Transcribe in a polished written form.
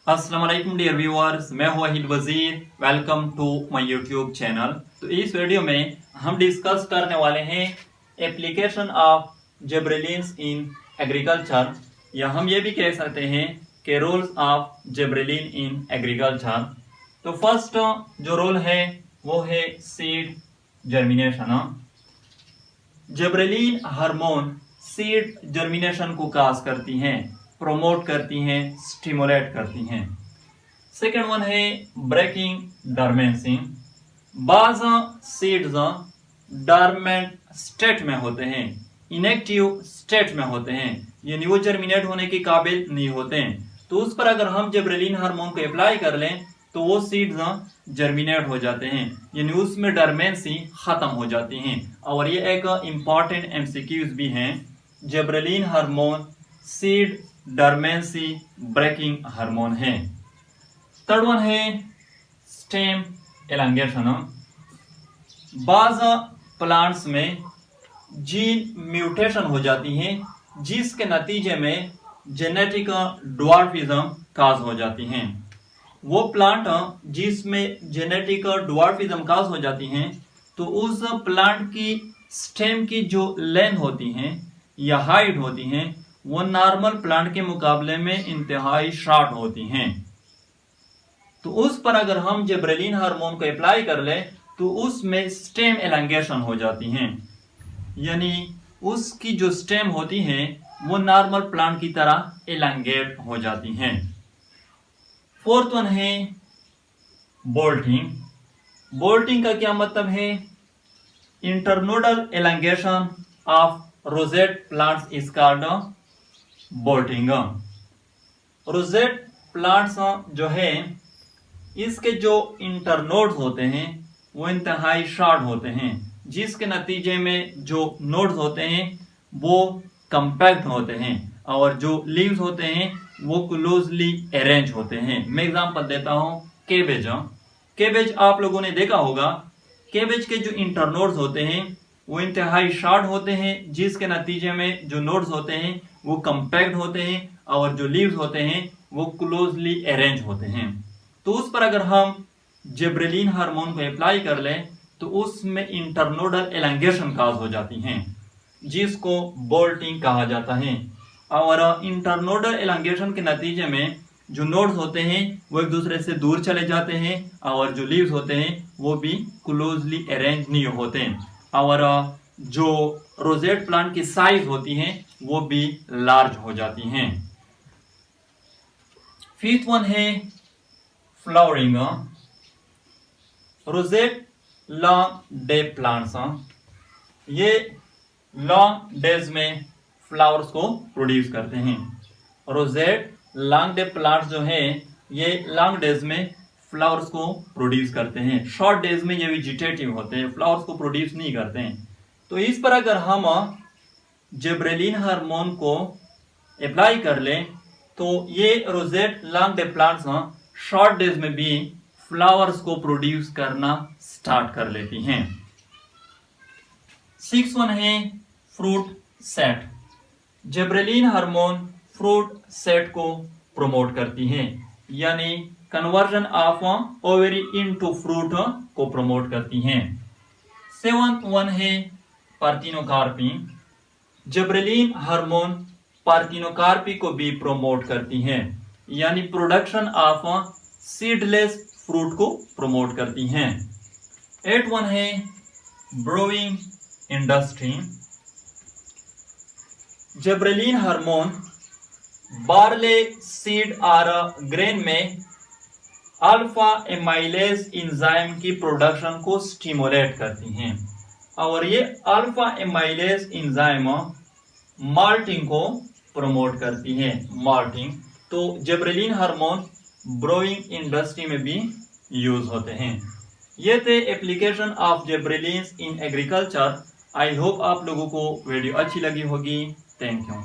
अस्सलाम वालेकुम dear viewers, मैं हूं Waheed Wazir. Welcome to my YouTube channel. तो इस वीडियो में हम डिस्कस करने वाले हैं application of gibberellins in agriculture, या हम ये भी कह सकते हैं कि roles of gibberellin in agriculture. तो फर्स्ट जो रोल है वो है seed germination. Gibberellin hormone seed germination को काज करती हैं, प्रोमोट करती हैं, स्टिमुलेट करती हैं। सेकेंड वन है ब्रेकिंग डॉर्मेंसी। बाज सीड्स डॉर्मेंट स्टेट में होते हैं, इनएक्टिव स्टेट में होते हैं, यानी वो जर्मिनेट होने के काबिल नहीं होते हैं। तो उस पर अगर हम जिब्रेलिन हार्मोन को अप्लाई कर लें तो वो सीड्स जर्मिनेट हो जाते हैं, यानी उसमें डॉर्मेंसी खत्म हो जाती हैं। और ये एक इम्पॉर्टेंट एमसीक्यूज भी हैं। Gibberellin hormone seed dormancy breaking hormone है। थर्ड वन है स्टेम एलंगेशन। बाज प्लांट्स में जीन म्यूटेशन हो जाती है, जिसके नतीजे में जेनेटिक ड्वार्फिज्म काज हो जाती हैं। वो प्लांट जिसमें जेनेटिक ड्वार्फिज्म काज हो जाती हैं, तो उस प्लांट की स्टेम की जो लेंथ होती हैं या हाइट होती हैं वो नॉर्मल प्लांट के मुकाबले में इंतहाई शॉर्ट होती हैं। तो उस पर अगर हम जिब्रेलिन हार्मोन को अप्लाई कर ले तो उसमें स्टेम एलंगेशन हो जाती हैं, यानी उसकी जो स्टेम होती हैं वो नॉर्मल प्लांट की तरह एलंगेट हो जाती हैं। फोर्थ वन है बोल्टिंग। बोल्टिंग का क्या मतलब है? Internodal elongation of rosette plants is called bolting. Rosette plants जो है इसके जो इंटरनोड्स होते हैं वो इंतहाई शॉर्ट होते हैं, जिसके नतीजे में जो नोड्स होते हैं वो कंपैक्ट होते हैं और जो लीव्स होते हैं वो क्लोजली अरेंज होते हैं। मैं एग्जांपल देता हूं, केबेज। केबेज आप लोगों ने देखा होगा, केबेज के जो इंटरनोड्स होते हैं वो इंतहाई शॉर्ट होते हैं, जिसके नतीजे में जो नोड्स होते हैं वो कंपैक्ट होते हैं और जो लीव्स होते हैं वो क्लोजली अरेंज होते हैं। तो उस पर अगर हम जिब्रेलिन हार्मोन को अप्लाई कर लें तो उसमें इंटरनोडल एलंगेशन काज हो जाती हैं, जिसको बोल्टिंग कहा जाता है। और इंटरनोडल एलंगेशन के नतीजे में जो नोड्स होते हैं वो एक दूसरे से दूर चले जाते हैं और जो लीव्स होते हैं वो भी क्लोजली अरेंज नहीं होते हैं, और जो रोजेट प्लांट की साइज होती हैं वो भी लार्ज हो जाती हैं। फिफ्थ वन है flowering. Rosette long day plants ये लॉन्ग डेज में फ्लावर्स को प्रोड्यूस करते हैं। रोजेट लॉन्ग डे प्लांट्स जो है ये लॉन्ग डेज में फ्लावर्स को प्रोड्यूस करते हैं। शॉर्ट डेज में ये वेजिटेटिव होते हैं, फ्लावर्स को प्रोड्यूस नहीं करते हैं। तो इस पर अगर हम जिब्रेलिन हार्मोन को अप्लाई कर लें तो ये rosette long day plants short days में भी फ्लावर्स को प्रोड्यूस करना स्टार्ट कर लेती हैं। सिक्स वन है fruit set. Gibberellin hormone fruit set को प्रोमोट करती है, यानी conversion of ovary into fruit को प्रोमोट करती हैं। सेवंथ वन है पार्थिनोकार्पी। जिब्रेलिन हार्मोन पार्थिनोकार्पी को भी प्रोमोट करती हैं, यानी प्रोडक्शन ऑफ सीडलेस फ्रूट को प्रोमोट करती हैं। एट वन है ब्रोइंग industry. Gibberellin hormone barley seed और ग्रेन में अल्फा एमाइलेज एंजाइम की प्रोडक्शन को स्टिमुलेट करती हैं, और ये अल्फा एमाइलेज एंजाइम माल्टिंग को प्रमोट करती है। माल्टिंग तो जिब्रेलिन हार्मोन ब्रोइंग इंडस्ट्री में भी यूज होते हैं। ये थे application of gibberellins in agriculture. I hope आप लोगों को वीडियो अच्छी लगी होगी। Thank you.